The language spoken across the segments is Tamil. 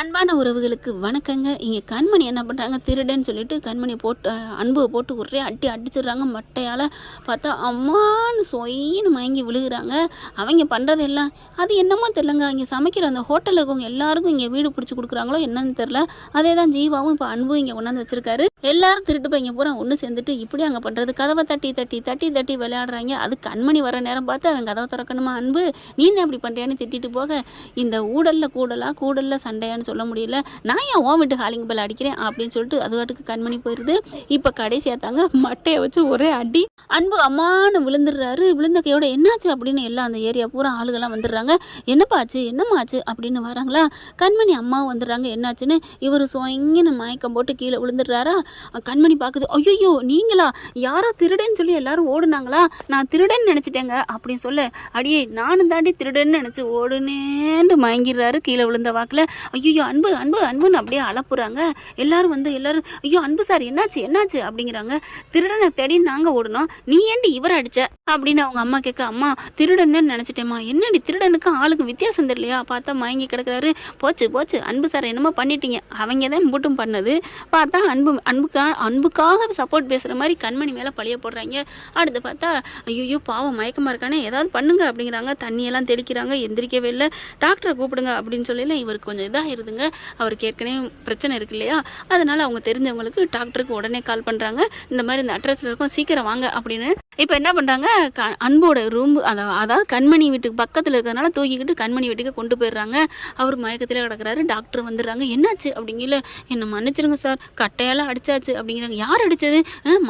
அன்பான உறவுகளுக்கு வணக்கங்க. இங்கே கண்மணி என்ன பண்ணுறாங்க, திருடன்னு சொல்லிட்டு கண்மணியை போட்டு அன்பை போட்டு ஒரே அடிச்சிடுறாங்க மட்டையால். பார்த்தா அம்மான்னு சொயின்னு மயங்கி விழுகிறாங்க. அவங்க பண்ணுறதெல்லாம் அது என்னமோ தெரிலங்க. இங்கே சமைக்கிற அந்த ஹோட்டலில் இருக்கவங்க எல்லாருக்கும் இங்கே வீடு பிடிச்சி கொடுக்குறாங்களோ என்னன்னு தெரில. அதே தான் ஜீவாவும் இப்போ அன்பும் இங்கே கொண்டாந்து வச்சுருக்காரு. எல்லாரும் திருட்டு போய் இங்கே பூரா ஒன்று சேர்ந்துட்டு இப்படி அங்கே பண்ணுறது, கதவை தட்டி தட்டி தட்டி தட்டி விளையாடுறாங்க. அது கண்மணி வர நேரம் பார்த்து அவன் கதவை திறக்கணுமா, அன்பு நீ தான் அப்படி பண்ணுறியான்னு திட்டிட்டு போக, இந்த ஊடலில் கூடலில் சண்டையான்னு சொல்ல முடியல, நான் ஏன் ஓ வீட்டு ஹாலிங் பெல் அடிக்கிறேன் அப்படின்னு சொல்லிட்டு அது வாட்டுக்கு கண்மணி போயிடுது. இப்போ கடைசியாக தாங்க மட்டையை வச்சு ஒரே அடி. அன்பு அம்மானு விழுந்துடுறாரு. விழுந்த கையோட என்னாச்சு அப்படின்னு எல்லாம் அந்த ஏரியா பூரா ஆளுகள்லாம் வந்துடுறாங்க. என்னப்பாச்சு என்னம்மாச்சு அப்படின்னு வராங்களா. கண்மணி அம்மாவும் வந்துடுறாங்க. என்னாச்சுன்னு இவர் சொங்கின்னு மயக்கம் போட்டு கீழே விழுந்துடுறாரா. கண்மணி பார்க்குது, ஐயோ நீங்களா, யாரோ திருடன்னு சொல்லி எல்லாரும் ஓடுனாங்களா, நான் திருடன்னு நினச்சிட்டேங்க அப்படின்னு சொல்ல, அடியே நானும் தாண்டி திருடன்னு நினச்சி ஓடுனேன்னு மயங்கிடுறாரு கீழே விழுந்த வாக்கில். ஐயோ அன்பு அன்பு அன்புன்னு அப்படியே அலப்புறாங்க. எல்லாரும் ஐயோ அன்பு சார் என்னாச்சு என்னாச்சு அப்படிங்கிறாங்க. திருடனை தேடி நாங்கள் ஓடணும், நீ ஏண்டி இவரை அடிச்ச அப்படின்னு அவங்க அம்மா கேட்க, அம்மா திருடன்னு நினச்சிட்டேம்மா. என்னடி திருடனுக்கும் ஆளுக்கும் வித்தியாசம் தெரியலையா, பார்த்தா மயங்கி கிடக்குறாரு. போச்சு போச்சு அன்பு சார் என்னமோ பண்ணிட்டீங்க, அவங்க தான் மட்டும் பண்ணது. பார்த்தா அன்புக்காக சப்போர்ட் பேசுகிற மாதிரி கண்மணி மேலே பழிய போடுறாங்க. அடுத்து பார்த்தா ஐயோ பாவம் மயக்கமாக இருக்கானே, ஏதாவது பண்ணுங்க அப்படிங்கிறாங்க. தண்ணியெல்லாம் தெளிக்கிறாங்க, எந்திரிக்கவே இல்லை. டாக்டரை கூப்பிடுங்க அப்படின்னு சொல்லல. இவருக்கு கொஞ்சம் இதாகிருதுங்க. அவருக்கு ஏற்கனவே பிரச்சனை இருக்கு இல்லையா, அதனால அவங்க தெரிஞ்சவங்களுக்கு டாக்டருக்கு உடனே கால் பண்ணுறாங்க. இந்த மாதிரி இந்த அட்ரஸில் இருக்கும், சீக்கிரம் வாங்க அப்படின்னு. இப்போ என்ன பண்ணுறாங்க, அன்போட ரூம் அதாவது கண்மணி வீட்டுக்கு பக்கத்தில் இருக்கிறதுனால தூக்கிக்கிட்டு கண்மணி வீட்டுக்கு கொண்டு போயிடுறாங்க. அவர் மயக்கத்தில் கிடக்குறாரு. டாக்டர் வந்துடுறாங்க. என்னாச்சு அப்படிங்கல, என்னை மன்னிச்சிருங்க சார், கட்டையால் அடிச்சாச்சு அப்படிங்கிறாங்க. யார் அடித்தது,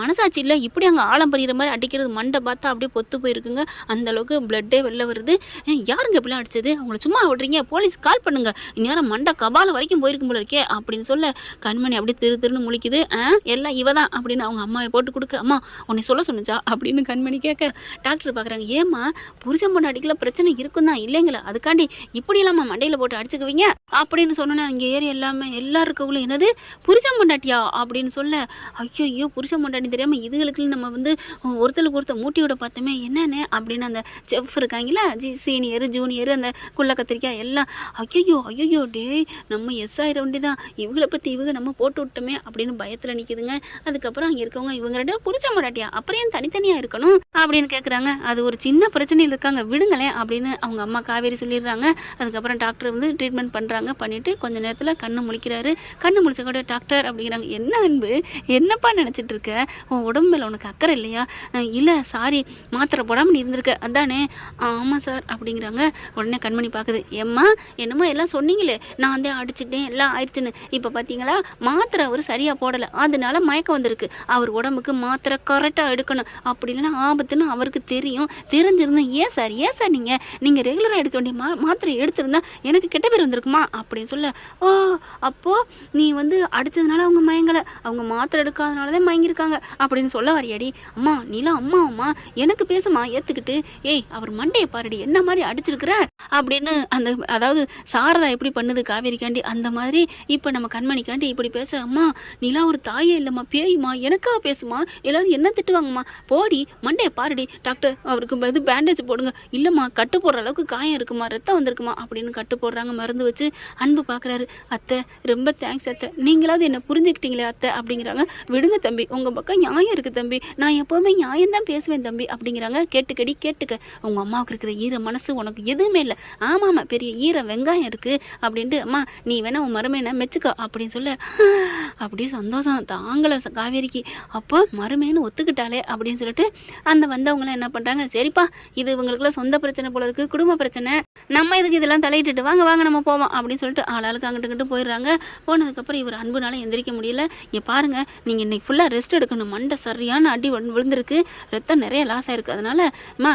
மனசாட்சி இல்லை, இப்படி அங்கே ஆழம் பறிகிற மாதிரி அடிக்கிறது, மண்டை பார்த்தா அப்படியே பொத்து போயிருக்குங்க, அந்த அளவுக்கு பிளட்டே வெளில வருது. யாருங்க இப்படிலாம் அடிச்சது, அவங்கள சும்மா விடுறீங்க, போலீஸ் கால் பண்ணுங்க, இந்நேரம் மண்டை கபால வரைக்கும் போயிருக்கும் போல இருக்கே அப்படின்னு சொல்ல, கண்மணி அப்படியே திருன்னு முழிக்குது. எல்லாம் இவ தான் அப்படின்னு அவங்க அம்மாவை போட்டு கொடுக்க, அம்மா உன்னை சொல்ல சொன்னிச்சா அப்படின்னு கண்மணி கேட்க, டாக்டர் பார்க்குறாங்க. ஏம்மா புருஷன் பொண்ணு அடிக்கல பிரச்சனை இருக்கும் தான் இல்லைங்களா, அதுக்காண்டி இப்படி இல்லாம மண்டையில் போட்டு அடிச்சுக்குவீங்க அப்படின்னு சொன்னோன்னா இங்கே ஏறி எல்லாரும் இருக்கவங்களும் என்னது புருஷன் பொண்டாட்டியா அப்படின்னு சொல்ல, ஐயோ புருஷன் பொண்டாட்டி தெரியாமல் இதுகளுக்கு நம்ம ஒருத்தருக்கு ஒருத்தர் மூட்டி விட பார்த்தோமே என்னென்ன அப்படின்னு அந்த செஃப் இருக்காங்களா, சீனியர் ஜூனியர் அந்த குள்ள கத்திரிக்காய் எல்லாம் ஐயோ டேய் நம்ம எஸ் ஆயிர வண்டி தான், இவங்களை பற்றி இவங்க நம்ம போட்டு விட்டோமே அப்படின்னு பயத்தில் நிற்கிதுங்க. அதுக்கப்புறம் அங்கே இருக்கவங்க இவங்க ரெண்டு புரிச்ச மாட்டாட்டியா அப்புறம் ஏன் தனித்தனியாக இருக்கணும் அப்படின்னு கேட்குறாங்க. அது ஒரு சின்ன பிரச்சனையில் இருக்காங்க விடுங்களேன் அப்படின்னு அவங்க அம்மா காவேரி சொல்லிடுறாங்க. அதுக்கப்புறம் டாக்டர் ட்ரீட்மெண்ட் பண்ணுறாங்க. பண்ணிவிட்டு கொஞ்சம் நேரத்தில் கண்ணு முழிக்கிறாரு. கண்ணு முழிச்ச கூட டாக்டர் அப்படிங்கிறாங்க, என்ன அன்பு என்னப்பா நினச்சிட்டு இருக்க, உன் உடம்புல உனக்கு அக்கறை இல்லையா, இல்லை சாரி மாத்திரை போடாமல் நீ இருந்திருக்க அதானே. ஆமாம் சார் அப்படிங்கிறாங்க. உடனே கண்மணி பார்க்குது, ஏம்மா என்னமோ எல்லாம் சொன்னீங்களே, நான் அடிச்சுட்டேன் எல்லாம் ஆயிடுச்சுன்னு, இப்போ பார்த்தீங்களா மாத்திரை அவர் சரியாக போடலை, அதனால மயக்கம் வந்திருக்கு. அவர் உடம்புக்கு மாத்திரை கரெக்டாக எடுக்கணும், அப்படி இல்லைன்னா ஆபத்துன்னு அவருக்கு தெரியும். தெரிஞ்சிருந்தேன் ஏன் சார் நீங்கள் ரெகுலராக எடுக்க வேண்டிய மாத்திரை எடுத்திருந்தா எனக்கு கெட்ட பேர் வந்திருக்குமா அப்படின்னு சொல்ல, ஓ அப்போது நீ அடித்ததுனால அவங்க மயங்கலை, அவங்க மாத்திரை எடுக்காதனால தான் மயங்கியிருக்காங்க அப்படின்னு சொல்ல வரையாடி. அம்மா நீலாம் அம்மா எனக்கு பேசுமா ஏற்றுக்கிட்டு, ஏய் அவர் மண்டையை பாருடி என்ன மாதிரி அடிச்சிருக்கிற அப்படின்னு அந்த அதாவது சாரதா எப்படி பண்ணுது காவேரிக்காண்டி அந்த மாதிரி இப்போ நம்ம கண்மணிக்காண்டி இப்படி பேச, அம்மா நீலாம் ஒரு தாயே இல்லைம்மா பேயுமா, எனக்காக பேசுமா, எல்லாரும் என்ன திட்டுவாங்கம்மா, போடி மண்டையை பாருடி, டாக்டர் அவருக்கு பேண்டேஜ் போடுங்க, இல்லைம்மா கட்டு போடுற அளவுக்கு காயம் இருக்குமா, ரத்தம் வந்திருக்குமா அப்படின்னு கட்டு போடுறாங்க மருந்து வச்சு. அன்பு பார்க்குறாரு, அத்தை ரொம்ப தேங்க்ஸ் அத்தை, நீங்களாவது என்ன புரிஞ்சுக்கிட்டீங்களே அத்தை அப்படிங்கிறாங்க. விடுங்க தம்பி, உங்கள் பக்கம் நியாயம் இருக்குது தம்பி, நான் எப்போவுமே நியாயம் தான் பேசுவேன் தம்பி அப்படிங்கிறாங்க. கேட்டுக்க உங்கள் அம்மாவுக்கு இருக்கிற ஈர மனசு உனக்கு எதுவுமே இல்லை, ஆமாம் பெரிய ஈர வெங்காயம் இருக்குது அப்படின்ட்டு, அம்மா நீ வேணா உன் மருமையை மெச்சுக்கோ அப்படின்னு சொல்ல, அப்படியே சந்தோஷம் தாங்கலை காவேரிக்கு. அப்போ மருமைன்னு ஒத்துக்கிட்டாலே அப்படின்னு சொல்லிட்டு அந்த வந்தவங்களாம் என்ன பண்ணுறாங்க, சரிப்பா இது இவங்களுக்குலாம் சொந்த பிரச்சனை போல இருக்குது, குடும்ப பிரச்சனை, நம்ம இதுக்கு இதெல்லாம் தலையிட்டு வாங்க நம்ம போவோம் அப்படின்னு சொல்லிட்டு ஆளாளுக்கு அங்கிட்டு போயிடுறாங்க. போனதுக்கப்புறம் இவர் அன்புனால எந்திரிக்க முடியல. இங்கே பாருங்கள் நீங்கள் இன்றைக்கி ஃபுல்லாக ரெஸ்ட் எடுக்கணும், மண்டை சரியான அடி விழுந்திருக்கு, ரத்தம் நிறைய லாஸ் ஆகிருக்கு, அதனால அம்மா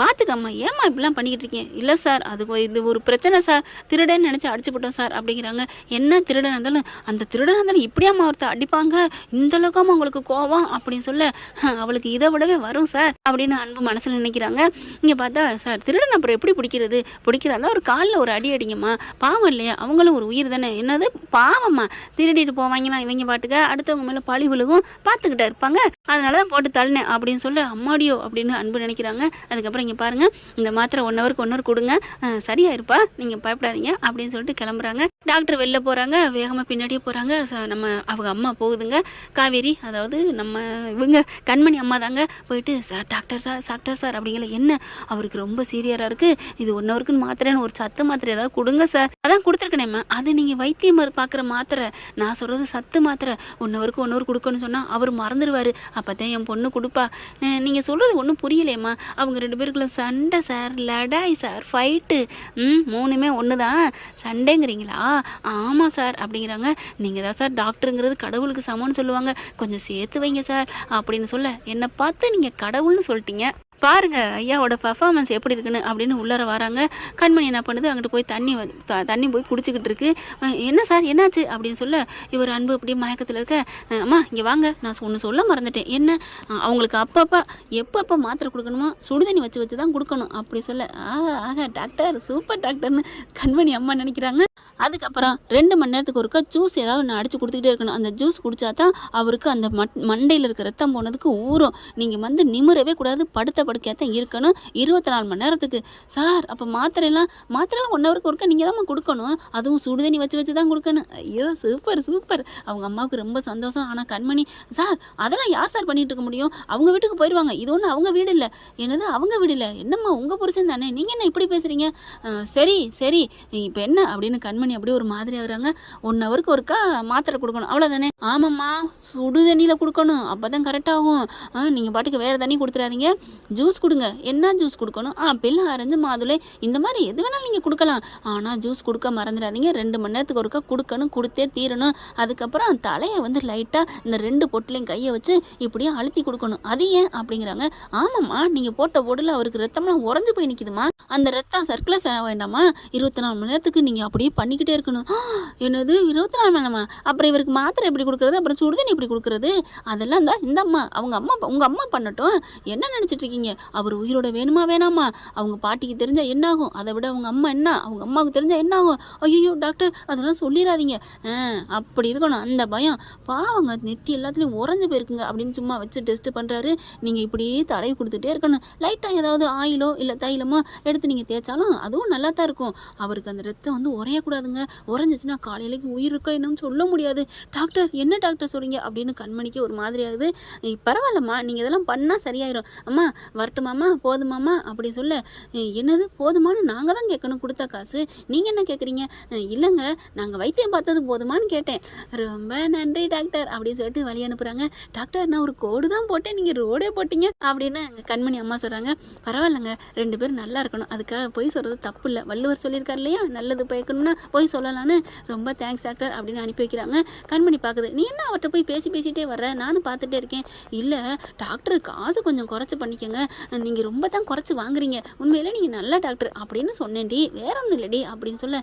பார்த்துக்கம்மா ஏம்மா இப்படிலாம் பண்ணிக்கிட்டு இருக்கீங்க. இல்லை சார் அது இது ஒரு பிரச்சனை சார், திருடன்னு நினச்சி அடிச்சு போட்டோம் சார் அப்படிங்கிறாங்க. என்ன திருடன் இருந்தாலும் அந்த திருடன் இருந்தாலும் இப்படி அப்படியாம்மா ஒருத்தர் அடிப்பாங்க, இந்த அளவுக்காம உங்களுக்கு கோவம் அப்படின்னு சொல்ல, அவளுக்கு இதை விடவே வரும் சார் அப்படின்னு அன்பு மனசில் நினைக்கிறாங்க. இங்கே பார்த்தா சார் திருடன் அப்புறம் எப்படி பிடிக்கிறதா ஒரு காலில் ஒரு அடி அடிங்கம்மா, பாவம் இல்லையா, அவங்களும் ஒரு உயிர் தானே. என்னது பாவம்மா, திருடிட்டு போவாங்களாம் இவங்க பாட்டுக்க, அடுத்தவங்க மேலே பழி விழுகும் பார்த்துக்கிட்டே இருப்பாங்க, அதனால தான் போட்டு தள்ளினேன் அப்படின்னு சொல்ல அம்மாடியோ அப்படின்னு அன்பு நினைக்கிறாங்க. அதுக்கப்புறம் இங்கே பாருங்கள், இந்த மாத்திரை 1 ஹவருக்கு 1 ஹவர் கொடுங்க, சரியாயிருப்பா, நீங்கள் பயப்படாதீங்க அப்படின்னு சொல்லிட்டு கிளம்புறாங்க. டாக்டர் வெளில போகிறாங்க, வேகமாக பின்னாடியே போகிறாங்க. அவங்க அம்மா போகுதுங்க, காவேரி, அதாவது நம்ம இவங்க கண்மணி அம்மா தாங்க. போயிட்டு சார் டாக்டர் சார் அப்படிங்கல, என்ன அவருக்கு ரொம்ப சீரியராக இருக்குது, இது 1 ஹவருக்குன்னு மாத்திரைன்னு ஒரு சத்து மாத்திரை ஏதாவது கொடுங்க சார். அதான் கொடுத்துருக்கேனேம்மா, அது நீங்கள் வைத்தியம் பார்க்குற மாத்திரை, நான் சொல்கிறது சத்து மாத்திரை. 1 ஹவருக்கு 1 ஹவர் கொடுக்கணும்னு சொன்னால் அவர் மறந்துடுவார், அப்போ தான் என் பொண்ணு கொடுப்பா. நீங்கள் சொல்கிறது ஒன்றும் புரியலையம்மா, அவங்க 2 பேருக்குள்ள சண்டை சார், லடாய் சார், ஃபைட்டு, 3மே ஒன்று தான், சண்டைங்கிறீங்களா? ஆமாம் சார் அப்படிங்கிறாங்க. நீங்கள் தான் சார் டாக்டருங்கிறது கடவுளுக்கு சமம்னு சொல்லுவாங்க, கொஞ்சம் சேர்த்து வைங்க சார் அப்படின்னு சொல்ல, என்னை பார்த்து நீங்கள் கடவுள்னு சொல்லிட்டீங்க பாருங்க ஐயாவோட பர்ஃபார்மன்ஸ் எப்படி இருக்குன்னு அப்படின்னு உள்ளர வராங்க. கண்மணி என்ன பண்ணுது, அங்கிட்டு போய் தண்ணி போய் குடிச்சிக்கிட்டு இருக்கு. என்ன சார் என்னாச்சு அப்படின்னு சொல்ல, இவர் அன்பு அப்படியே மயக்கத்தில் இருக்க, அம்மா இங்கே வாங்க, நான் ஒன்று சொல்ல மறந்துட்டேன். என்ன, அவங்களுக்கு எப்பப்போ மாத்திரை கொடுக்கணுமோ சுடுதண்ணி வச்சு தான் கொடுக்கணும் அப்படி சொல்ல, ஆக டாக்டர் சூப்பர் டாக்டர்னு கண்மணி அம்மா நினைக்கிறாங்க. அதுக்கப்புறம் 2 மணி நேரத்துக்கு ஒருக்கா ஜூஸ் ஏதாவது ஒன்று அடித்து கொடுத்துக்கிட்டே இருக்கணும். அந்த ஜூஸ் குடித்தா தான் அவருக்கு அந்த மண்டையில் இருக்க ரத்தம் போனதுக்கு ஊறும். நீங்கள் நிமிரவே கூடாது, படுக்கையாத்தான் இருக்கணும் 24 மணி நேரத்துக்கு. சார் அப்போ மாத்திரைலாம் 1 ஹவருக்கு ஒருக்கா நீங்கள் தான் கொடுக்கணும், அதுவும் சுடுதண்ணி வச்சு தான் கொடுக்கணும். ஐயோ சூப்பர். அவங்க அம்மாவுக்கு ரொம்ப சந்தோஷம். ஆனால் கண்மணி, சார் அதெல்லாம் யார் சார் பண்ணிகிட்டு இருக்க முடியும், அவங்க வீட்டுக்கு போயிடுவாங்க, இது ஒன்றும் அவங்க வீடு இல்லை. என்னது அவங்க வீடு இல்லை, என்னம்மா உங்கள் புருஷன் தானே, நீங்கள் என்ன இப்படி பேசுகிறீங்க? சரி இப்போ என்ன அப்படின்னு கண்மணி அப்படியே ஒரு மாதிரி ஆகுறாங்க. 1 ஹவருக்கு ஒருக்கா மாத்திரை கொடுக்கணும், அவ்வளோதானே? ஆமாம்மா, சுடு தண்ணியில் கொடுக்கணும், அப்போ தான் கரெக்டாகும். நீங்கள் பாட்டுக்கு வேறு தண்ணி கொடுத்துடாதீங்க, ஜூஸ் கொடுங்க. என்ன ஜூஸ் கொடுக்கணும்? ஆப்பிள், ஆரஞ்சு, மாதுளை, இந்த மாதிரி எது வேணாலும் நீங்கள் கொடுக்கலாம். ஆனால் ஜூஸ் கொடுக்க மறந்துடாதீங்க, 2 மணி நேரத்துக்கு ஒருக்கா கொடுக்கணும், கொடுத்தே தீரணும். அதுக்கப்புறம் தலையை இந்த 2 பொட்டிலையும் கையை வச்சு இப்படியே அழுத்தி கொடுக்கணும். அது ஏன் அப்படிங்கிறாங்க. ஆமாம்மா, நீங்கள் போட்ட போடல அவருக்கு ரத்தம்லாம் உறைஞ்சு போய் நிற்குதுமா, அந்த ரத்தம் சர்க்குலஸ் ஆக வேண்டாமா, 24 மணி நேரத்துக்கு நீங்கள் அப்படியே பண்ணிக்கிட்டே இருக்கணும். என்னது 24 மணி நேரமா? அப்புறம் இவருக்கு மாத்திரை எப்படி கொடுக்குறது, அப்புறம் சுடுதண்ணி எப்படி கொடுக்குறது? அதெல்லாம் தான் இந்த அம்மா, உங்கள் அம்மா பண்ணட்டும். என்ன நினச்சிட்டு இருக்கீங்க, அவர் உயிரோட வேணுமா வேணாமா? அவங்க பாட்டிக்கு தெரிஞ்சால் என்ன ஆகும், அதை விட அவங்க அம்மாவுக்கு தெரிஞ்சால் என்ன ஆகும்? ஐயோ டாக்டர் அதெல்லாம் சொல்லிடாதீங்க. அப்படி இருக்கணும், அந்த பயம். பாவங்க நெத்தி எல்லாத்துலேயும் உறைஞ்சு போயிருக்குங்க அப்படின்னு சும்மா வச்சு டெஸ்ட் பண்ணுறாரு. நீங்கள் இப்படியே தடவி கொடுத்துட்டே இருக்கணும். லைட்டாக ஏதாவது ஆயிலோ இல்லை தைலமோ எடுத்து நீங்கள் தேய்ச்சாலும் அதுவும் நல்லா தான் இருக்கும். அவருக்கு அந்த ரத்தம் உறையக்கூடாதுங்க, உறைஞ்சிச்சுன்னா காலையிலேக்கு உயிர் இருக்கோ என்னன்னு சொல்ல முடியாது. டாக்டர் என்ன டாக்டர் சொல்கிறீங்க அப்படின்னு கண்மணிக்கு ஒரு மாதிரி ஆகுது. பரவாயில்லம்மா, நீங்கள் இதெல்லாம் பண்ணால் சரியாயிரும். அம்மா வரட்டுமாம்மா, போதுமாம்மா அப்படி சொல்ல, என்னது போதுமான்னு நாங்கள் தான் கேட்கணும், கொடுத்த காசு நீங்கள் என்ன கேட்குறீங்க? இல்லைங்க, நாங்கள் வைத்தியம் பார்த்தது போதுமான்னு கேட்டேன். ரொம்ப நன்றி டாக்டர் அப்படின்னு சொல்லிட்டு வழி அனுப்புகிறாங்க. டாக்டர் நான் ஒரு கோடு தான் போட்டேன், நீங்கள் ரோடே போட்டீங்க அப்படின்னு கண்மணி அம்மா சொல்கிறாங்க. பரவாயில்லைங்க, 2 பேரும் நல்லா இருக்கணும், அதுக்காக போய் சொல்கிறது தப்பு இல்லை, வள்ளுவர் சொல்லியிருக்காரு இல்லையா, நல்லது போய்க்கணும்னா போய் சொல்லலான்னு. ரொம்ப தேங்க்ஸ் டாக்டர் அப்படின்னு அனுப்பி வைக்கிறாங்க. கண்மணி பார்க்குது, நீ என்ன அவர்கிட்ட போய் பேசிட்டே வர்ற, நானும் பார்த்துட்டே இருக்கேன். இல்லை டாக்டர் காசு கொஞ்சம் குறைச்சி பண்ணிக்கங்க, நீங்கள் ரொம்ப தான் குறைச்சி வாங்குறீங்க, உண்மையிலே நீங்கள் நல்ல டாக்டர் அப்படின்னு சொன்னேன்டி, வேற ஒன்றும் இல்லடி அப்படின்னு சொல்ல,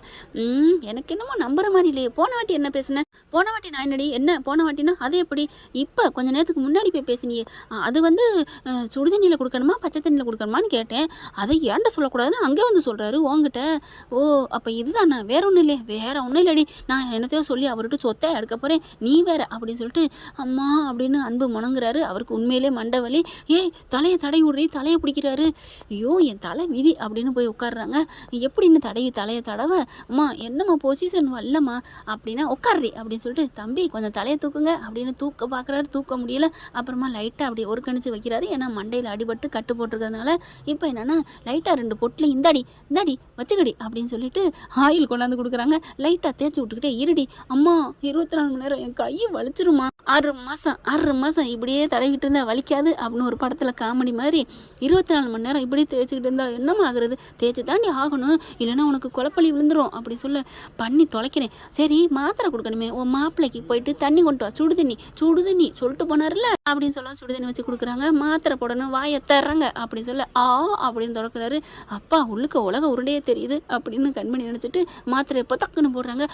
எனக்கு என்னமோ நம்புற மாதிரி இல்லையே, போன வாட்டி என்ன பேசுனேன், போன வாட்டி நான் என்னடி என்ன போன வாட்டினா அது எப்படி, இப்போ கொஞ்ச நேரத்துக்கு முன்னாடி போய் பேசினியே, அது சுடு தண்ணியில் கொடுக்கணுமா பச்சை தண்ணியில் கொடுக்கணுமான்னு கேட்டேன், அதை ஏன்ட சொல்லக்கூடாதுன்னு அங்கே சொல்கிறாரு உங்ககிட்ட. ஓ அப்போ இதுதானா, வேற ஒன்றும் இல்லையே, வேற ஒன்றும் இல்லடி, நான் என்னத்தையோ சொல்லி அவர்கிட்ட சொத்தை எடுக்க போகிறேன், நீ வேற அப்படின்னு சொல்லிட்டு அம்மா அப்படின்னு அன்பு முணங்குறாரு. அவருக்கு உண்மையிலே மண்டை வலி. ஏய் தலையை தடவி விடுறி, தலையை பிடிக்கிறாரு. ஐயோ என் தலை விதி அப்படின்னு போய் உட்காடுறாங்க. எப்படின்னு தலையை தடவ, அம்மா என்னம்மா பொசிஷன் வரலம்மா அப்படின்னா உட்காடுறி அப்படின்னு சொல்லிட்டு, தம்பி கொஞ்சம் தலையை தூக்குங்க அப்படின்னு தூக்க பார்க்குறாரு, தூக்க முடியல. அப்புறமா லைட்டாக அப்படி ஒரு கணிச்சு வைக்கிறாரு, ஏன்னா மண்டையில் அடிபட்டு கட்டு போட்டிருக்கிறதுனால. இப்போ என்னென்னா லைட்டாக 2 பொட்டில் இந்தாடி வச்சுக்கடி அப்படின்னு சொல்லிட்டு ஆயில் கொண்டாந்து கொடுக்குறாங்க. லைட்டாக தேய்ச்சி விட்டுக்கிட்டே இருடி அம்மா, 24 மணி நேரம் என் கையை வலிச்சிருமா, 6 மாதம் இப்படியே தடவிக்கிட்டு இருந்தால் வலிக்காது அப்படின்னு ஒரு படத்தில் காமெடி மாதிரி 24 மணி நேரம் இப்படி தேய்ச்சிக்கிட்டு இருந்தால் என்னம்மா ஆகுறது, தேய்ச்சி தாண்டி ஆகணும், இல்லைன்னா உனக்கு குழப்பலி விழுந்துடும் அப்படி சொல்ல பண்ணி தொலைக்கிறேன். சரி மாத்திரை கொடுக்கணுமே, உன் மாப்பிள்ளைக்கு போயிட்டு தண்ணி கொண்டு வா, சுடு தண்ணி சொல்லிட்டு போனார்ல, அப்படின்னு சொல்ல சுடுதண்ணி வச்சு கொடுக்குறாங்க. மாத்திரை போடணும், வாயை திறங்க அப்படின்னு சொல்ல அப்படின்னு திறக்கிறாரு. அப்பா உள்ளுக்க உலக உருண்டையே தெரியுது அப்படின்னு கண்மணி நினச்சிட்டு மாத்திரையை பத்தக்குன்னு போடுறாங்க.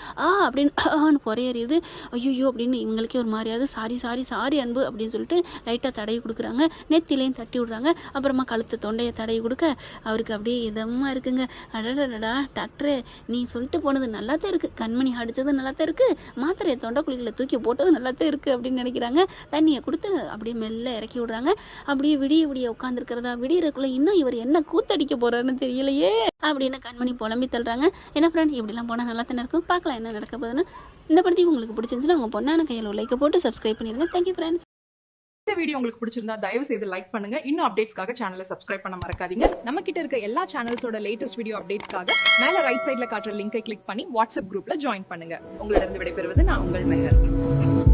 அப்படின்னு பொறையறியுது. ஐயோ அப்படின்னு இவங்களுக்கே ஒரு மாதிரியாவது சாரி அன்பு அப்படின்னு சொல்லிட்டு லைட்டாக தடவி கொடுக்குறாங்க. நெத்திலையும் தட்டி விடுறாங்க. அப்புறமா கழுத்து தொண்டையை தடவி கொடுக்க அவருக்கு அப்படியே இதமாக இருக்குங்க. அடடடா டாக்டரே, நீ சொல்லிட்டு போனது நல்லா தான் இருக்குது, கண்மணி அடித்தது நல்லா தான் இருக்குது, மாத்திரையை தொண்டைக்குழியில் தூக்கி போட்டது நல்லா தான் இருக்குது அப்படின்னு நினைக்கிறாங்க. தண்ணியை கொடுத்து அப்படியே மெல்ல இறக்கி விடுறாங்க. அப்படியே விடிய உட்காந்துருக்கிறதா, விடியறதுக்குள்ள இன்னும் இவர் என்ன கூத்தடிக்க போறாருன்னு தெரியலையே அப்படின்னு கண்மணி புலம்பி தள்ளுறாங்க. என்ன ஃப்ரெண்ட், இப்படிலாம் போனால் நல்லா தானே இருக்கும், பார்க்கலாம் என்ன நடக்க போகுதுன்னு. இந்த படத்தையும் உங்களுக்கு பிடிச்சிருந்துச்சுன்னா உங்கள் பொண்ணான கையில் லைக்கை போட்டு சப்ஸ்கிரைப் பண்ணிடுங்க. Thank you friends. இந்த வீடியோ உங்களுக்கு பிடிச்சிருந்தா தயவு செய்து லைக் பண்ணுங்க. இன்னும் அப்டேட்ஸ்க்காக சேனலை சப்ஸ்கிரைப் பண்ண மறக்காதீங்க. நம்ம கிட்ட இருக்க எல்லா சேனல்ஸோட லேட்டஸ்ட் வீடியோ அப்டேட்ஸ்க்காக மேல ரைட் சைடுல காட்டுற லிங்கை கிளிக் பண்ணி வாட்ஸ்அப் குரூப்ல ஜாயின் பண்ணுங்க. உங்களிடம் விடைபெறுவது நான் உங்கள் மெஹர்.